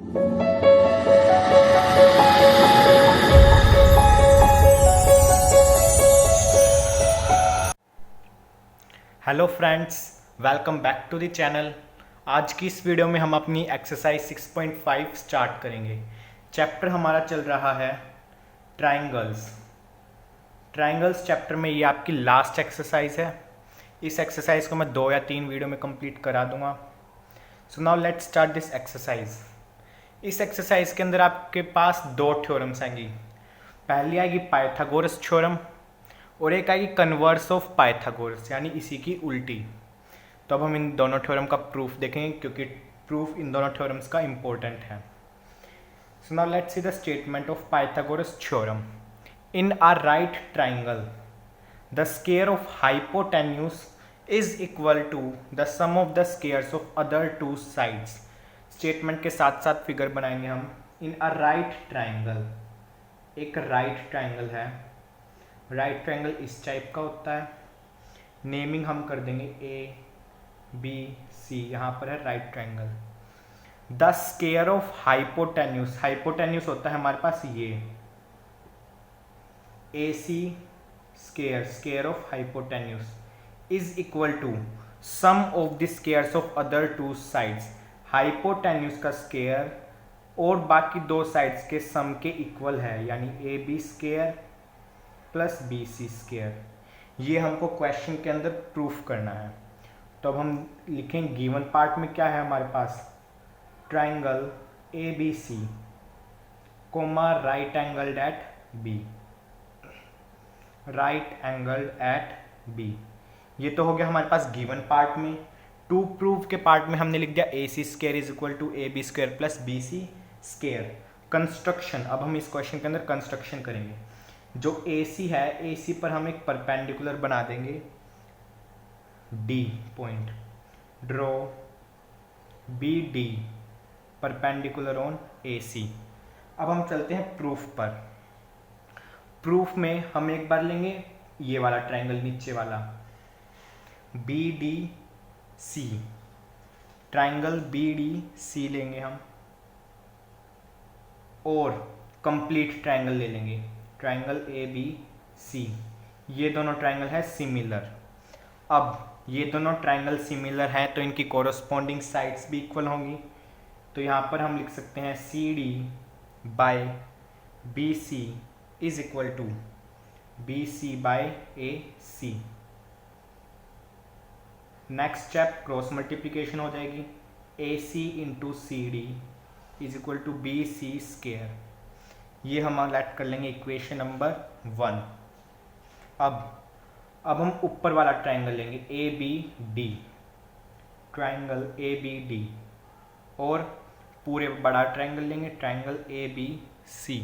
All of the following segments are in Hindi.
Hello friends, welcome back to the channel. आज की इस वीडियो में हम अपनी एक्सरसाइज 6.5 स्टार्ट करेंगे। चैप्टर हमारा चल रहा है ट्रायंगल्स। ट्रायंगल्स चैप्टर में ये आपकी लास्ट एक्सरसाइज है। इस एक्सरसाइज को मैं 2 या 3 वीडियो में कंप्लीट करा दूंगा। सो now let's start this exercise. इस एक्सरसाइज के अंदर आपके पास 2 थ्योरम्स आएंगी। पहली आएगी पाइथागोरस थ्योरम और एक आएगी कन्वर्स ऑफ पाइथागोरस, यानी इसी की उल्टी। तो अब हम इन दोनों थ्योरम का प्रूफ देखेंगे क्योंकि प्रूफ इन दोनों थ्योरम्स का इंपॉर्टेंट है। So now let's see the statement of Pythagoras theorem. In a right triangle the square of hypotenuse is equal to the sum of the squares of other 2 sides. Statement के साथ साथ फिगर बनाएंगे हम। इन अ राइट ट्राइंगल, एक राइट ट्राइंगल है। राइट ट्रायंगल इस टाइप का होता है। नेमिंग हम कर देंगे ए बी सी। यहाँ पर है right triangle. The square of hypotenuse, hypotenuse होता है हमारे पास ये A C square, square of hypotenuse is equal to sum of the squares of other 2 sides. Hypotenuse का स्क्वायर और बाकी 2 साइड्स के सम के इक्वल है, यानी A B square plus B C square. ये हमको क्वेश्चन के अंदर प्रूफ करना है। तो अब हम लिखेंगे गिवन पार्ट में क्या है हमारे पास, triangle A B C comma right angled at B, right angled at B. ये तो हो गया हमारे पास गिवन पार्ट में। टू प्रूफ के पार्ट में हमने लिख दिया A C square is equal to A B square plus B C square. Construction, अब हम इस क्वेश्चन के अंदर कंस्ट्रक्शन करेंगे। जो AC है, AC पर हम एक परपेंडिकुलर बना देंगे D point. Draw BD perpendicular on AC। अब हम चलते हैं प्रूफ पर। प्रूफ में हम एक बार लेंगे ये वाला ट्रायंगल, नीचे वाला BDC, ट्रायंगल BDC लेंगे हम और कंप्लीट ट्रायंगल ले लेंगे, ट्रायंगल ए बी सी। ये दोनों ट्रायंगल है सिमिलर। अब ये दोनों ट्रायंगल सिमिलर हैं तो इनकी कोरोस्पोंडिंग साइड्स भी इक्वल होंगी। तो यहाँ पर हम लिख सकते हैं C D by B C is equal to B C by A C. Next step cross multiplication हो जाएगी। A C into C D is equal to B C square. ये हम ऐड कर लेंगे इक्वेशन नंबर 1। अब हम ऊपर वाला ट्रायंगल लेंगे A B D, triangle A B D, और पूरे बड़ा ट्रायंगल लेंगे ट्रायंगल ए बी सी।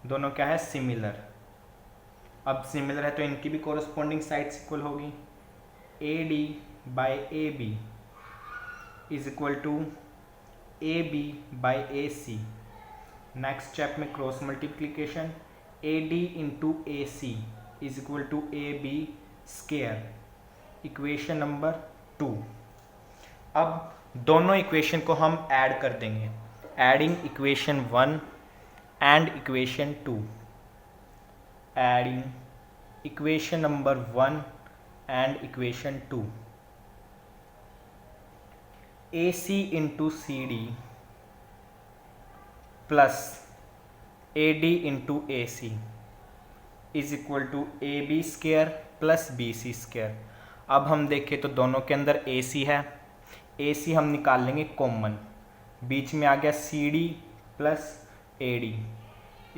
दोनों क्या है, सिमिलर। अब सिमिलर है तो इनकी भी कोरस्पोंडिंग साइड्स इक्वल होगी। A D by A B is equal to A B by A C. Next step में cross multiplication, A D into A C is equal to A B square, equation number 2। अब दोनों इक्वेशन को हम ऐड कर देंगे। Adding equation 1 and equation 2, adding equation number 1 and equation 2। A C into C D plus A D into A C is equal to A B square plus B C square. अब हम देखें तो दोनों के अंदर ए सी है, ए सी हम निकाल लेंगे कॉमन। बीच में आ गया C D plus A D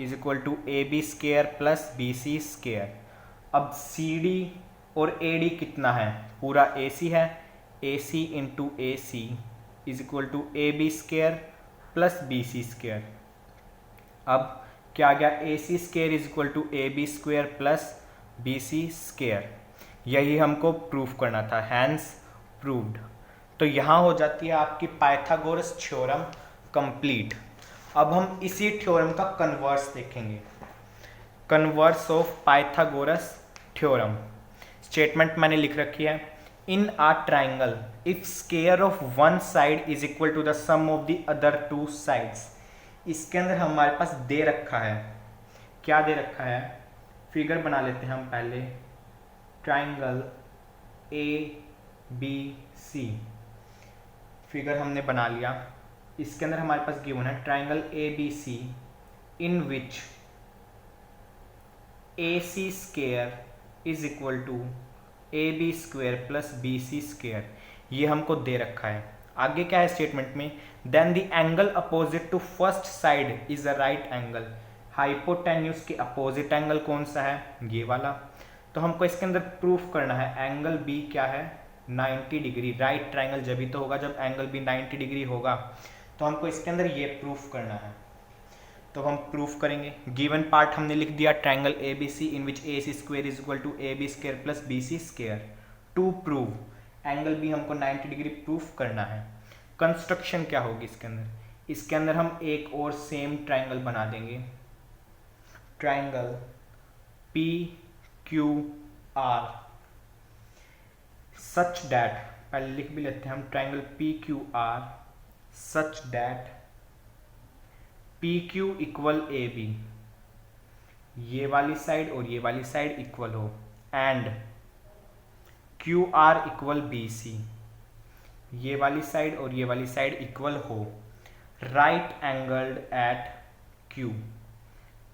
is equal to A B square plus B C square. अब सी डी और ए डी कितना है, पूरा ए सी है। A C into A C is equal to A B square plus B C square. अब क्या आ गया, A C square is equal to A B square plus B C square. यही हमको प्रूफ करना था, हैंस प्रूव्ड। तो यहाँ हो जाती है आपकी पाइथागोरस थ्योरम कंप्लीट। अब हम इसी थ्योरम का कन्वर्स देखेंगे, converse of Pythagoras theorem. Statement मैंने लिख रखी है, in a triangle if square of one side is equal to the sum of the other two sides. इसके अंदर हमारे पास दे रखा है, क्या दे रखा है, फिगर बना लेते हैं हम पहले। Triangle A B C, figure हमने बना लिया। इसके अंदर हमारे पास गिवन है triangle A B C in which A C square is equal to A B square plus B C square, ये हमको दे रखा है। आगे क्या है स्टेटमेंट में, then the angle opposite to first side is a right angle. Hypotenuse के अपोजिट एंगल कौन सा है, ये वाला। तो हमको इसके अंदर प्रूफ करना है एंगल बी क्या है, 90 डिग्री। राइट ट्राइंगल जब ही तो होगा जब एंगल बी 90 डिग्री होगा। तो हमको इसके अंदर ये प्रूफ करना है, तो हम प्रूफ करेंगे। गिवन पार्ट हमने लिख दिया, triangle A B C in which A C square is equal to A B square plus B C square. To prove angle B हमको 90 डिग्री प्रूफ करना है। कंस्ट्रक्शन क्या होगी इसके अंदर, इसके अंदर हम एक और सेम ट्राइंगल बना देंगे, triangle P Q R such that, पहले लिख भी लेते हैं हम, triangle P Q R such that P Q equal A B, ये वाली साइड और ये वाली साइड इक्वल हो, and Q R equal B C, ये वाली साइड और ये वाली साइड इक्वल हो। Right angled at Q,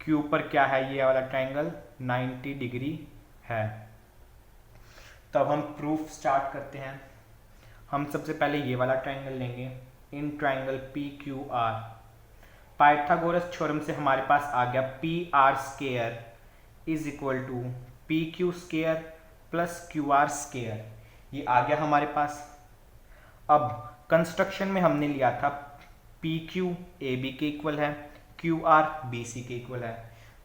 Q पर क्या है, ये वाला ट्राइंगल 90 डिग्री है। तब हम प्रूफ स्टार्ट करते हैं। हम सबसे पहले ये वाला ट्राइंगल लेंगे, in triangle P Q R. Pythagoras theorem से हमारे पास आ गया P R square is equal to P Q square plus Q R square, ये आ गया हमारे पास। अब कंस्ट्रक्शन में हमने लिया था पी क्यू ए बी के इक्वल है, क्यू आर बी सी के इक्वल है।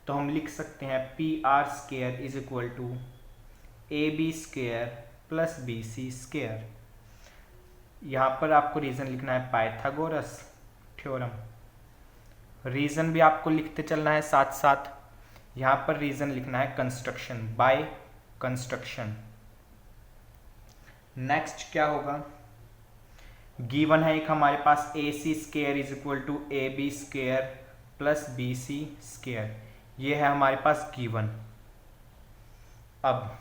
तो हम लिख सकते हैं P R square is equal to A B square plus B C square. यहाँ पर आपको रीज़न लिखना है पाइथागोरस थ्योरम, रीज़न भी आपको लिखते चलना है साथ साथ। यहाँ पर रीज़न लिखना है कंस्ट्रक्शन, बाय कंस्ट्रक्शन। नेक्स्ट क्या होगा, गिवन है एक हमारे पास A C square is equal to A B square plus B C square, ये है हमारे पास गिवन। अब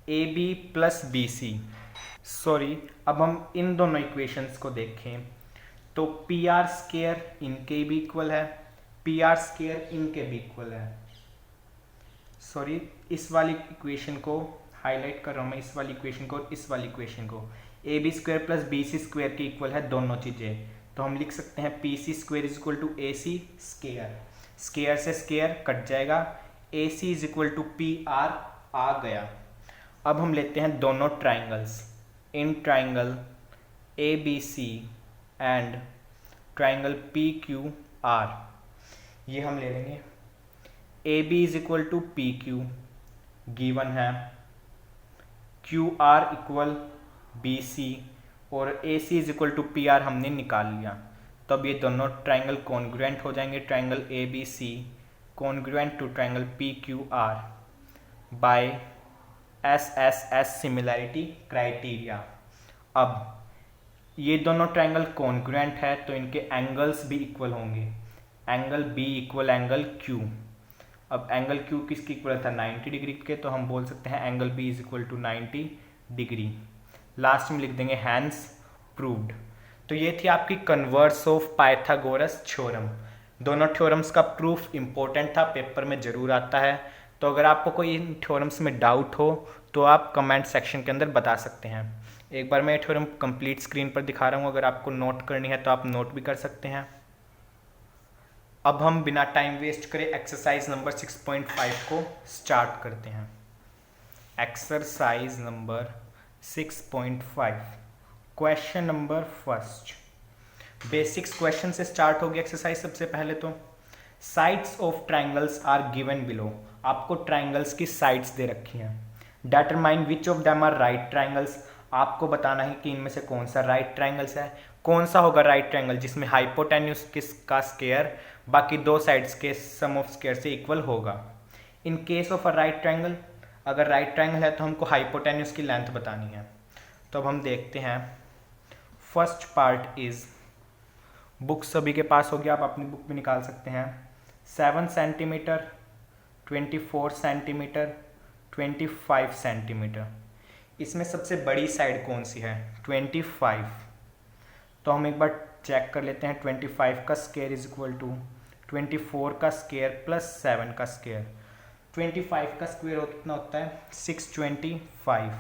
A B plus B C, sorry, अब हम इन दोनों इक्वेशंस को देखें तो पी आर स्क्वायर इनके भी इक्वल है, पी आर स्क्वायर इनके भी इक्वल है। सॉरी, इस वाली इक्वेशन को हाईलाइट कर रहा हूँ मैं, इस वाली इक्वेशन को और इस वाली इक्वेशन को। A B square plus B C square के इक्वल है दोनों चीज़ें, तो हम लिख सकते हैं P C square is equal to A C square, square से स्क्वायर कट जाएगा, A C is equal to P R आ गया। अब हम लेते हैं दोनों triangles, in triangle A B C and triangle P Q R, ये हम ले लेंगे। A B is equal to P Q given है, Q R equal B C और A C is equal to P R हमने निकाल लिया। तो अब ये दोनों ट्राइंगल कॉन्ग्रुएंट हो जाएंगे, triangle A B C congruent to triangle P Q R by S S S similarity criteria. अब ये दोनों ट्राइंगल कॉन्ग्रुएंट है तो इनके एंगल्स भी इक्वल होंगे, angle B equal angle Q. अब एंगल क्यू किसकी इक्वल था, 90 डिग्री के, तो हम बोल सकते हैं angle B is equal to 90 degree. Last में लिख देंगे हैंस प्रूव्ड। तो ये थी आपकी कन्वर्स ऑफ पाइथागोरस थ्योरम। दोनों थ्योरम्स का प्रूफ इंपॉर्टेंट था, पेपर में ज़रूर आता है। तो अगर आपको कोई इन थ्योरम्स में डाउट हो तो आप कमेंट सेक्शन के अंदर बता सकते हैं। एक बार मैं ये थ्योरम कंप्लीट स्क्रीन पर दिखा रहा हूँ, अगर आपको नोट करनी है तो आप नोट भी कर सकते हैं। अब हम बिना टाइम वेस्ट करे एक्सरसाइज नंबर 6.5 को स्टार्ट करते हैं। Exercise number 6.5 question number first, basics question से स्टार्ट होगी एक्सरसाइज। सबसे पहले तो sides of triangles are given below, आपको ट्राइंगल्स की साइड्स दे रखी हैं। Determine which of them are right triangles, आपको बताना है कि इनमें से कौन सा राइट ट्राइंगल्स है। कौन सा होगा राइट ट्राइंगल जिसमें हाइपोटेन्यूज का स्क्वायर बाकी दो साइड्स के सम ऑफ स्क्वायर से इक्वल होगा। In case of a right triangle, अगर राइट ट्रायंगल है तो हमको हाइपोटेन्यूज की लेंथ बतानी है। तो अब हम देखते हैं। फर्स्ट पार्ट इज, बुक सभी के पास होगी, आप अपनी बुक में निकाल सकते हैं। 7 सेंटीमीटर, 24 सेंटीमीटर, 25 सेंटीमीटर। इसमें सबसे बड़ी साइड कौन सी है? 25। तो हम एक बार चेक कर लेते हैं। 25 का स्क्वायर इज इक्वल टू 24 का स्क्वायर प्लस 7 का स्क्वायर। 25 का स्क्वायर कितना होता है? 625।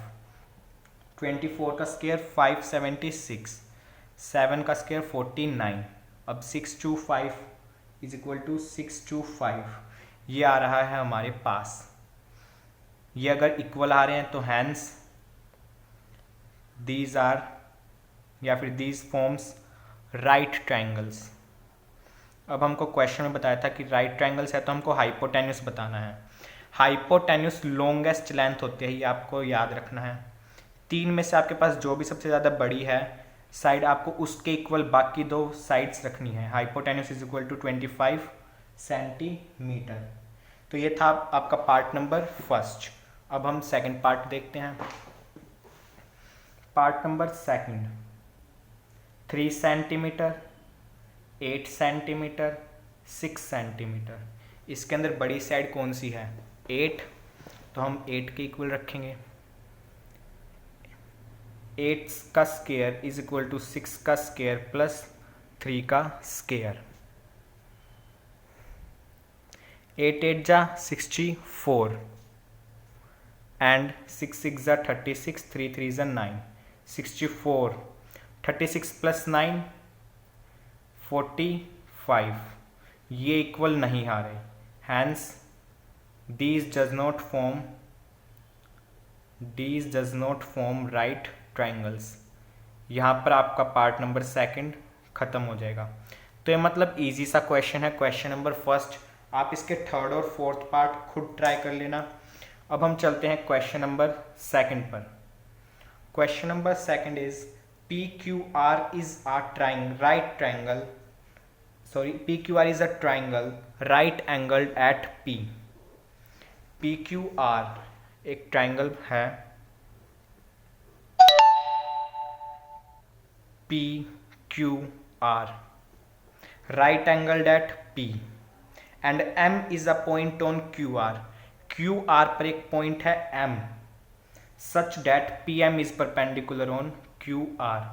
24 का स्क्वायर 576, 7 का स्क्वायर 49। अब 625 इज इक्वल टू 625 ये आ रहा है हमारे पास। ये अगर इक्वल आ रहे हैं तो हैंस दीज आर, या फिर दीज फॉर्म्स राइट ट्रायंगल्स। अब हमको क्वेश्चन में बताया था कि राइट ट्रायंगल्स है तो हमको हाइपोटेन्यूस बताना है। हाइपोटेन्यूस लॉन्गेस्ट लेंथ होती है, ये आपको याद रखना है। 3 में से आपके पास जो भी सबसे ज़्यादा बड़ी है साइड, आपको उसके इक्वल बाकी 2 साइड्स रखनी है। Hypotenuse is equal to 25 centimetre. तो ये था आपका पार्ट नंबर फर्स्ट। अब हम सेकंड पार्ट देखते हैं। Part number second, 3 centimetre, 8 centimetre, 6 centimetre. इसके अंदर बड़ी साइड कौन सी है? 8। तो हम 8 के इक्वल रखेंगे। 8 का स्क्वायर इज इक्वल टू 6 का स्क्वायर प्लस 3 का स्क्वायर। 8 8 जा 64 एंड 6 6 जा 36, 3 3 जा 9, 64। 36 प्लस 9 45। ये इक्वल नहीं आ रहे, hence these does not form right triangles। यहाँ पर आपका पार्ट नंबर सेकंड खत्म हो जाएगा। तो ये मतलब इजी सा क्वेश्चन है, क्वेश्चन नंबर फर्स्ट। आप इसके थर्ड और फोर्थ पार्ट खुद ट्राई कर लेना। अब हम चलते हैं क्वेश्चन नंबर सेकंड पर। Question number second is PQR is a triangle right angled at P। PQR एक ट्राइंगल है, PQR right angled at P and M is a point on QR। QR पर एक पॉइंट है M, such that PM is perpendicular on QR।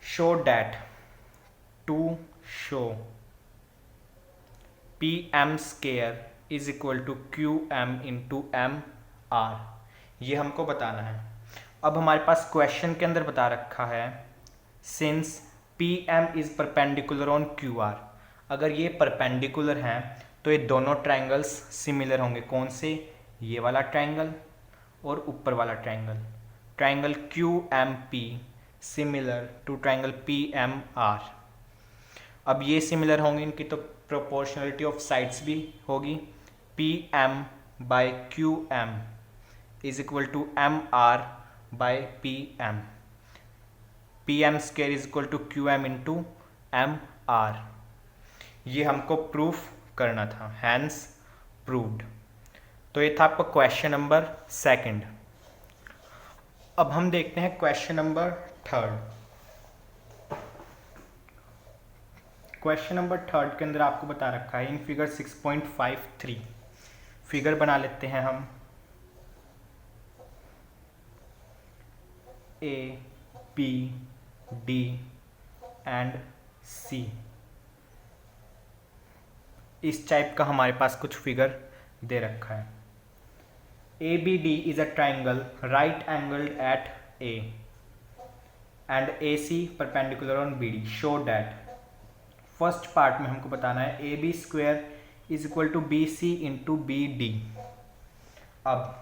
show that, to show PM square is equal to QM into MR। ये हमको बताना है। अब हमारे पास क्वेश्चन के अंदर बता रखा है since PM is perpendicular on QR। अगर ये परपेंडिकुलर हैं तो ये दोनों ट्रायंगल्स सिमिलर होंगे। कौन से? ये वाला ट्रायंगल और ऊपर वाला ट्रायंगल। ट्रायंगल QMP similar to triangle PMR। अब ये सिमिलर होंगे, इनकी तो प्रोपोर्शनलिटी ऑफ साइड्स भी होगी। PM by QM is equal to MR by PM। PM square is equal to QM into MR। ये हमको प्रूफ करना था, हैंस प्रूव्ड। तो ये था आपका क्वेश्चन नंबर सेकंड। अब हम देखते हैं question number third. Question number third के अंदर आपको बता रखा है इन फिगर 6.53। फिगर बना लेते हैं हम। A, B, D and C। इस टाइप का हमारे पास कुछ फिगर दे रखा है। ABD is a triangle right angled at A and AC perpendicular on BD। Show that. First part में हमको बताना है AB square is equal to BC into BD। अब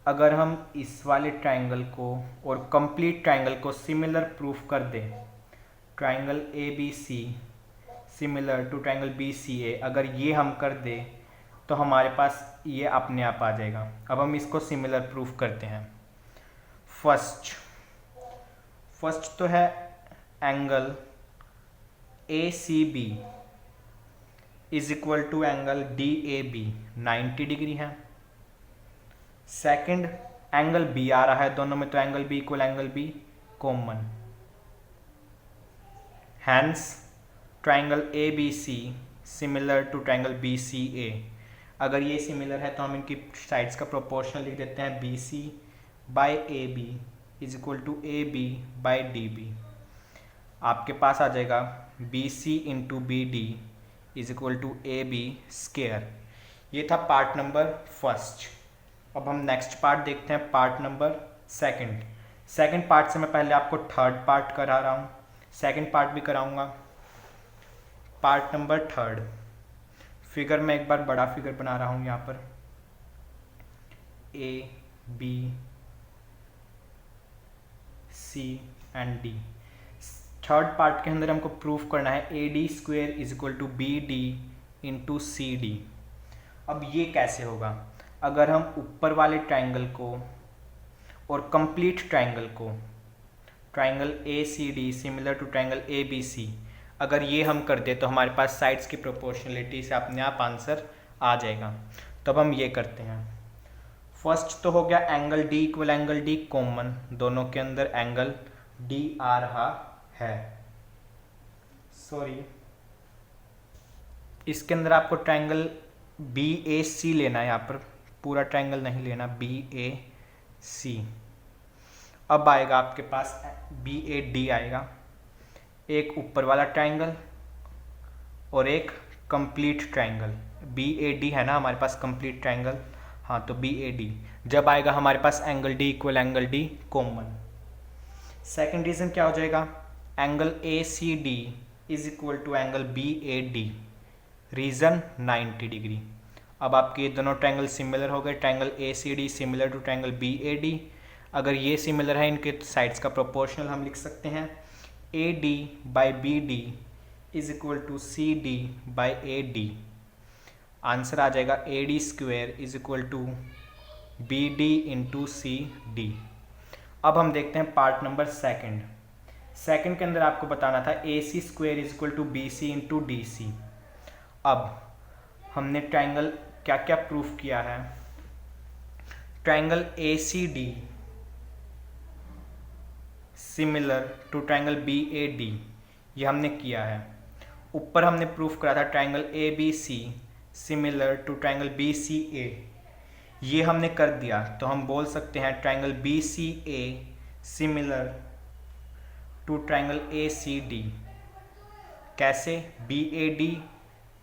अगर हम इस वाले ट्राइंगल को और कंप्लीट ट्राइंगल को सिमिलर प्रूफ कर दें, triangle ABC similar to triangle BCA, अगर ये हम कर दें तो हमारे पास ये अपने आप आ जाएगा। अब हम इसको सिमिलर प्रूफ करते हैं। फर्स्ट तो है angle ACB is equal to angle DAB 90 degree है। सेकंड एंगल बी आ रहा है दोनों में, तो angle B equal angle B common. Hence triangle A B C similar to triangle B C A. अगर ये सिमिलर है तो हम इनकी साइड्स का प्रोपोर्शनल लिख देते हैं, B C by A B is equal to A B by D B. आपके पास आ जाएगा B C into B D is equal to A B square. ये था पार्ट नंबर फर्स्ट। अब हम नेक्स्ट पार्ट देखते हैं, part number second. Second part से मैं पहले आपको थर्ड पार्ट करा रहा हूँ, सेकंड पार्ट भी कराऊंगा। पार्ट नंबर थर्ड, फिगर में एक बार बड़ा फिगर बना रहा हूँ यहाँ पर, A B C and D. Third part के अंदर हमको प्रूफ करना है A D square is equal to B D into C D. अब ये कैसे होगा? अगर हम ऊपर वाले ट्राइंगल को और कंप्लीट ट्राइंगल को, triangle A C D similar to triangle A B C, अगर ये हम कर दे तो हमारे पास साइड्स की प्रोपोर्शनलिटी से अपने आप आंसर आ जाएगा। तो अब हम ये करते हैं। फर्स्ट तो हो गया angle D equal angle D common, दोनों के अंदर एंगल डी आ रहा है। सॉरी, इसके अंदर आपको ट्राइंगल बी ए सी लेना है, यहाँ पर पूरा ट्राइंगल नहीं लेना, बी ए सी। अब आएगा आपके पास बी ए डी आएगा, एक ऊपर वाला ट्राइंगल और एक complete triangle. B A D है ना हमारे पास कंप्लीट ट्राइंगल, हाँ, तो बी ए डी। जब आएगा हमारे पास angle D equal angle D common. Second reason क्या हो जाएगा? Angle A C D is equal to angle B A D, reason 90 degree. अब आपके ये दोनों ट्राइंगल सिमिलर हो गए, triangle A C D similar to triangle B A D. अगर ये सिमिलर है, इनके साइड्स का प्रोपोर्शनल हम लिख सकते हैं, A D by B D is equal to C D by A D. Answer आ जाएगा A D square is equal to B D into C D. अब हम देखते हैं पार्ट नंबर सेकंड। सेकंड के अंदर आपको बताना था A C square is equal to B C into D C. अब हमने ट्राइंगल क्या क्या प्रूफ किया है? Triangle A C D similar to triangle B A D, ये हमने किया है। ऊपर हमने प्रूफ करा था triangle A B C similar to triangle B C A, ये हमने कर दिया। तो हम बोल सकते हैं triangle B C A similar to triangle A C D. कैसे? बी ए डी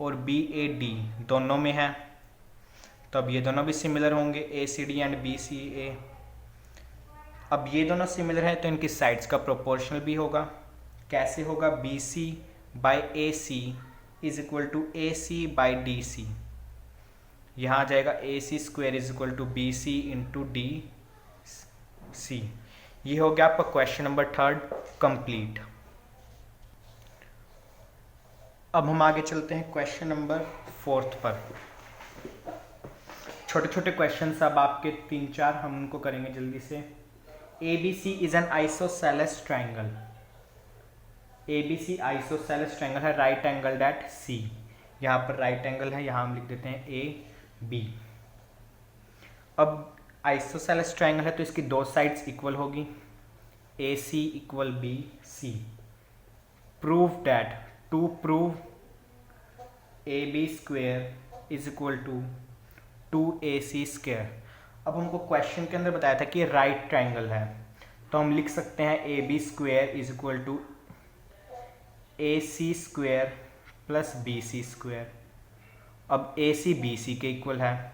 और बी ए डी दोनों में है, तो अब ये दोनों भी सिमिलर होंगे, A C D and B C A. अब ये दोनों सिमिलर हैं तो इनकी साइड्स का प्रोपोर्शनल भी होगा। कैसे होगा? B C by A C is equal to A C by D C. यहाँ आ जाएगा A C square is equal to B C into D C. ये हो गया आपका क्वेश्चन नंबर थर्ड कंप्लीट। अब हम आगे चलते हैं क्वेश्चन नंबर फोर्थ पर। छोटे छोटे क्वेश्चन अब आपके 3-4 हम उनको करेंगे जल्दी से। A B C is an isosceles triangle. A B C isosceles triangle है, राइट एंगल एट सी। यहाँ पर राइट एंगल है, यहाँ हम लिख देते हैं ए बी। अब आइसोसेलेस ट्राइंगल है तो इसकी दो साइड्स इक्वल होगी, A C equal B C. Prove that, to prove A B square is equal to 2ac square. अब हमको क्वेश्चन के अंदर बताया था कि राइट ट्राइंगल है, तो हम लिख सकते हैं A B square is equal to A C square plus B C square. अब ए सी बी सी के इक्वल है,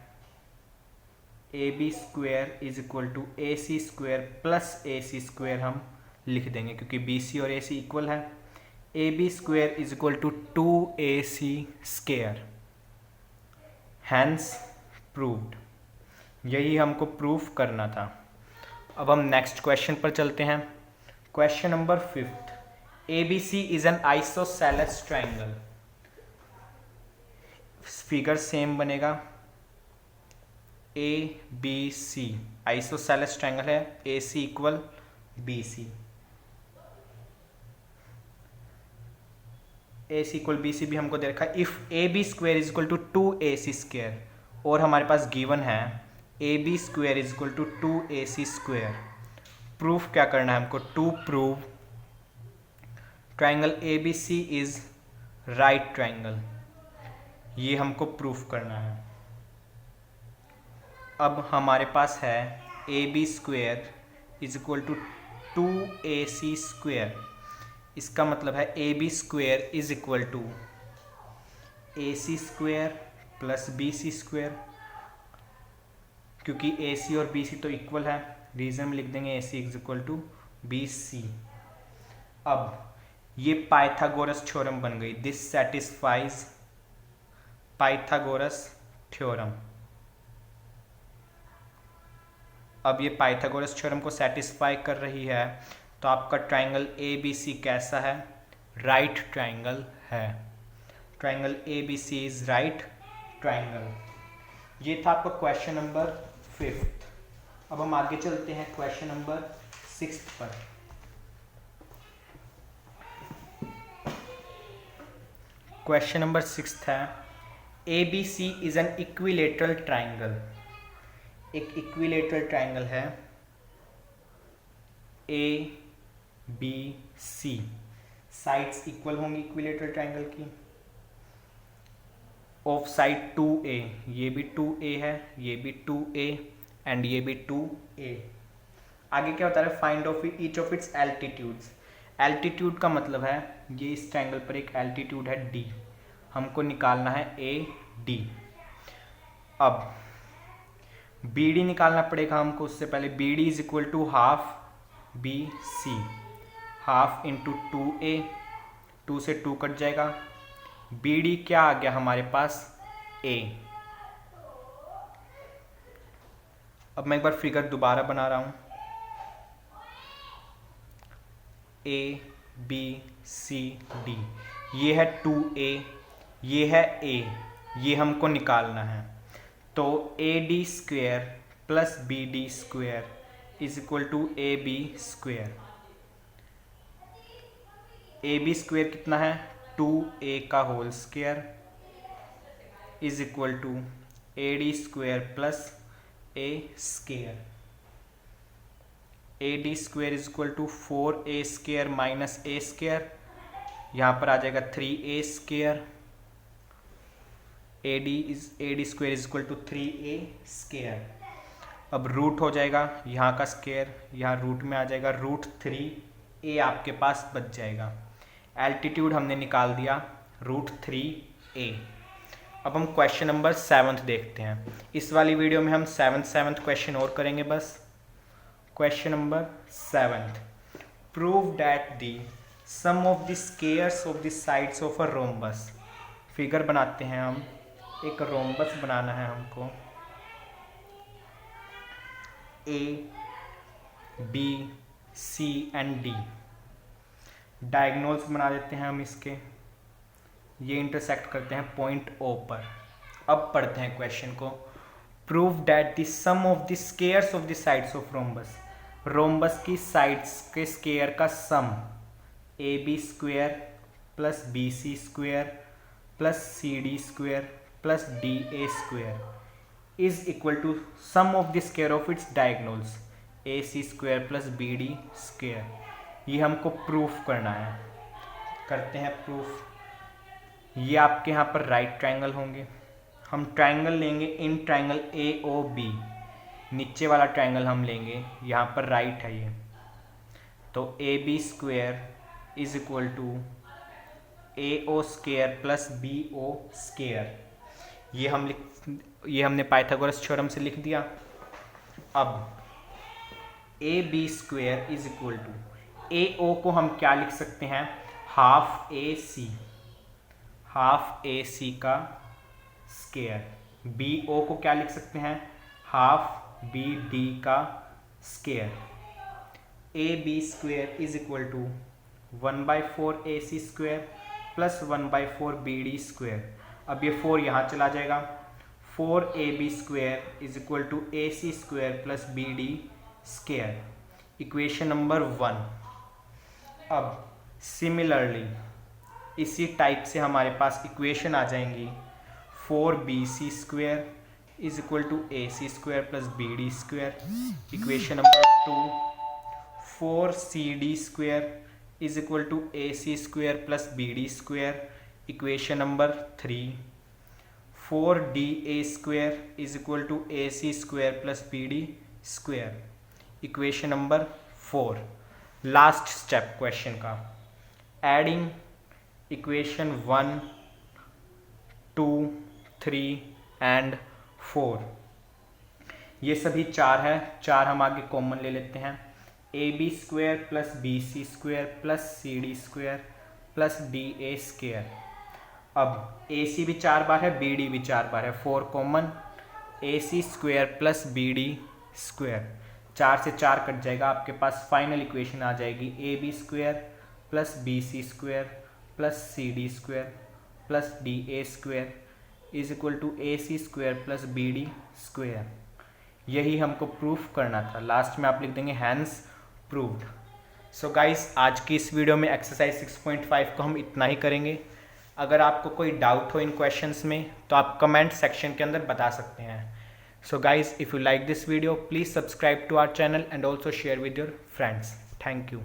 A B square is equal to A C square plus A C square हम लिख देंगे क्योंकि बी सी और ए सी इक्वल है। A B square is equal to 2ac square, hence proved. यही हमको प्रूफ करना था। अब हम नेक्स्ट क्वेश्चन पर चलते हैं। Question number 5th, A B C is an isosceles triangle. Figure same बनेगा, A B C isosceles triangle है, A C equal B C. A C equal B C भी हमको दे रखा है। If A B square is equal to 2ac square और हमारे पास गिवन है A B square is equal to 2ac square. Proof क्या करना है हमको? To prove triangle A B C is right triangle, ये हमको प्रूफ करना है। अब हमारे पास है A B square is equal to 2ac square. इसका मतलब है A B square is equal to A C square plus B C square, क्योंकि ए सी और बी सी तो इक्वल है, रीजन में लिख देंगे A C is equal to B C. अब ये पाइथागोरस थ्योरम बन गई, दिस सेटिस्फाइज पाइथागोरस थ्योरम। अब ये पाइथागोरस थ्योरम को सेटिस्फाई कर रही है, तो आपका ट्राइंगल ए बी सी कैसा है? राइट ट्राइंगल है। Triangle A B C is right triangle. ये था आपका क्वेश्चन नंबर 5। अब हम आगे चलते हैं क्वेश्चन नंबर 6 पर। क्वेश्चन नंबर 6 है A B C is an equilateral triangle. एक इक्विलेटरल ट्राइंगल है A B C, sides equal होंगी इक्विलेटरल ट्राइंगल की। ऑफ साइड 2a, ये भी 2a है, ये भी 2a एंड ये भी 2a। आगे क्या होता है? Find of each of its altitudes. Altitude का मतलब है ये इस ट्राइंगल पर एक एल्टीट्यूड है d, हमको निकालना है ए डी। अब बी डी निकालना पड़ेगा हमको, उससे पहले B D is equal to half B C, half into 2a, 2 से 2 कट जाएगा। बी डी क्या आ गया हमारे पास? a। अब मैं एक बार फिगर दोबारा बना रहा हूं, a b c d, ये है 2a, ये है a, ये हमको निकालना है। तो A D square plus B D square is equal to A B square. A B square कितना है? 2a का whole square is equal to A D square plus A square. A D square is equal to 4a square minus A square, यहाँ पर आ जाएगा 3a square. A D square is equal to 3a square. अब रूट हो जाएगा यहाँ का स्क्वेयर, यहाँ रूट में आ जाएगा, रूट 3a आपके पास बच जाएगा। एल्टीट्यूड हमने निकाल दिया रूट 3a। अब हम क्वेश्चन नंबर 7 देखते हैं। इस वाली वीडियो में हम 7th क्वेश्चन और करेंगे बस। Question number 7, prove that the sum of the squares of the sides of a rhombus. Figure बनाते हैं हम, एक रोम्बस बनाना है हमको, A B C and D. Diagonals बना देते हैं हम इसके, ये इंटरसेक्ट करते हैं पॉइंट ओ पर। अब पढ़ते हैं क्वेश्चन को। Prove that the sum of the squares of the sides of rhombus. Rhombus की साइड्स के स्क्वायर का sum A B square plus B C square plus C D square plus D A square is equal to sum of the square of its diagonals A C square plus B D square. ये हमको प्रूफ करना है, करते हैं प्रूफ। ये आपके यहाँ पर राइट ट्राइंगल होंगे, हम ट्राइंगल लेंगे in triangle A O B, नीचे वाला ट्राइंगल हम लेंगे, यहाँ पर राइट है ये, तो A B square is equal to A O square plus B O square. ये हमने पाइथागोरस थ्योरम से लिख दिया। अब A B square is equal to A O को हम क्या लिख सकते हैं? हाफ ए सी, हाफ ए सी का स्क्वायर। बी ओ को क्या लिख सकते हैं? हाफ बी डी का square. A B square is equal to 1/4 A C square plus 1/4 B D square. अब ये 4 यहाँ चला जाएगा, 4 A B square is equal to A C square plus B D square. Equation number 1। अब सिमिलरली इसी टाइप से हमारे पास इक्वेशन आ जाएंगी 4bc square is equal to AC square plus BD square. Equation number 2. 4CD square is equal to AC square plus BD square. Equation number 3. 4DA square is equal to AC square plus BD square. Equation number 4. Last step question का, adding equation 1, 2, 3 and 4, ये सभी चार है, चार हम आगे कॉमन ले लेते हैं। AB square plus BC square plus CD square plus DA square. अब AC भी 4 बार है, BD भी 4 बार है, 4 common, AC square plus BD square, 4 से 4 कट जाएगा, आपके पास फाइनल इक्वेशन आ जाएगी AB square plus BC square plus CD square plus DA square is equal to AC square plus BD square. यही हमको प्रूफ करना था। लास्ट में आप लिख देंगे हैंस प्रूव्ड। सो गाइस, आज की इस वीडियो में एक्सरसाइज 6.5 को हम इतना ही करेंगे। अगर आपको कोई डाउट हो इन क्वेश्चंस में तो आप कमेंट सेक्शन के अंदर बता सकते हैं। So guys, if you like this video please subscribe to our channel and also share with your friends. Thank you.